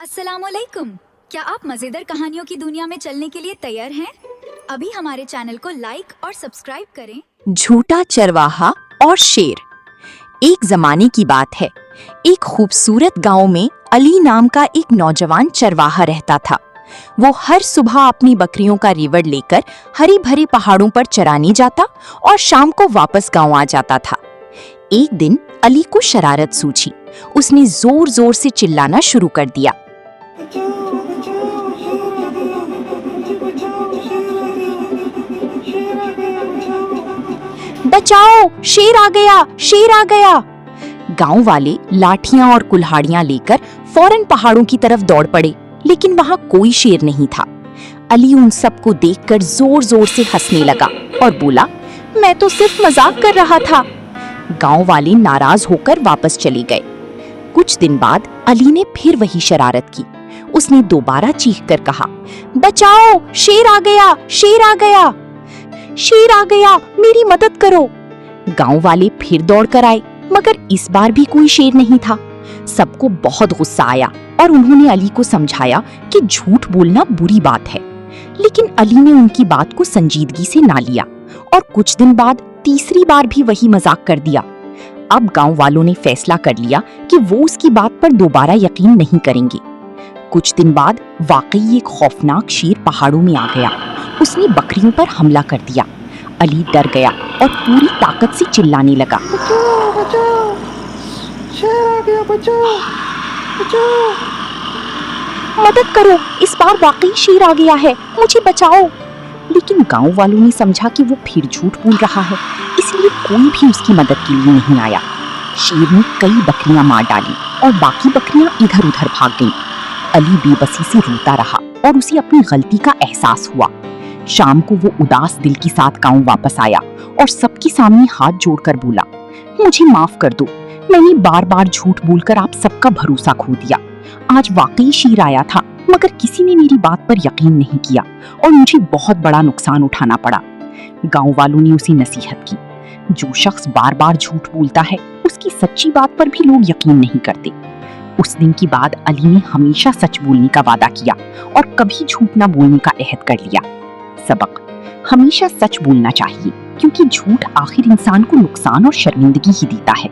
अस्सलामुअलैकुम। क्या आप मजेदार कहानियों की दुनिया में चलने के लिए तैयार हैं? अभी हमारे चैनल को लाइक और सब्सक्राइब करें। झूठा चरवाहा और शेर। एक जमाने की बात है। एक खूबसूरत गांव में अली नाम का एक नौजवान चरवाहा रहता था। वो हर सुबह अपनी बकरियों का रेवड़ लेकर हरी भरी पहाड़ों पर चराने जाता और शाम को वापस गांव आ जाता था। एक दिन अली को शरारत सूझी। उसने जोर जोर से चिल्लाना शुरू कर दिया। बचाओ, शेर आ गया, शेर आ गया। गांव वाले लाठियां और कुल्हाड़ियां लेकर फौरन पहाड़ों की तरफ दौड़ पड़े, लेकिन वहां कोई शेर नहीं था। अली उन सबको देखकर जोर जोर से हंसने लगा और बोला, मैं तो सिर्फ मजाक कर रहा था। गांव वाले नाराज होकर वापस चले गए। कुछ दिन बाद अली ने फिर वही शरारत की। उसने दोबारा चीखकर कहा, बचाओ, शेर आ गया, शेर आ गया, शेर आ गया, मेरी मदद करो। गांव वाले फिर दौड़ कर आए, मगर इस बार भी कोई शेर नहीं था। सबको बहुत गुस्सा आया और उन्होंने अली को समझाया कि झूठ बोलना बुरी बात है, लेकिन अली ने उनकी बात को संजीदगी से ना लिया और कुछ दिन बाद तीसरी बार भी वही मजाक कर दिया। अब गांव वालों ने फैसला कर लिया कि वो उसकी बात पर दोबारा यकीन नहीं करेंगे। कुछ दिन बाद वाकई एक खौफनाक शेर पहाड़ों में आ गया। उसने बकरियों पर हमला कर दिया। अली डर गया और पूरी ताकत से चिल्लाने लगा, बचाओ, बचाओ, शेर आ गया, बचाओ, बचाओ। मदद करो, इस बार वाकई शेर आ गया है, मुझे बचाओ। लेकिन गांव वालों ने समझा कि वो फिर झूठ बोल रहा है, इसलिए कोई भी उसकी मदद के लिए नहीं आया। शेर ने कई बकरियां मार डाली और बाकी बकरियां इधर उधर भाग गईं। अली बेबसी से रोता रहा और उसे अपनी गलती का एहसास हुआ। शाम को वो उदास दिल के साथ गांव वापस आया और सबके सामने हाथ जोड़कर बोला, मुझे माफ कर दो, मैंने बार बार झूठ बोलकर आप सबका भरोसा खो दिया। आज वाकई शेर आया था, मगर किसी ने मेरी बात पर यकीन नहीं किया और मुझे बहुत बड़ा नुकसान उठाना पड़ा। गांव वालों ने उसे नसीहत की, जो शख्स बार बार झूठ बोलता है उसकी सच्ची बात पर भी लोग यकीन नहीं करते। उस दिन के बाद अली ने हमेशा सच बोलने का वादा किया और कभी झूठ न बोलने का अहद कर लिया। सबक: हमेशा सच बोलना चाहिए, क्योंकि झूठ आखिर इंसान को नुकसान और शर्मिंदगी ही देता है।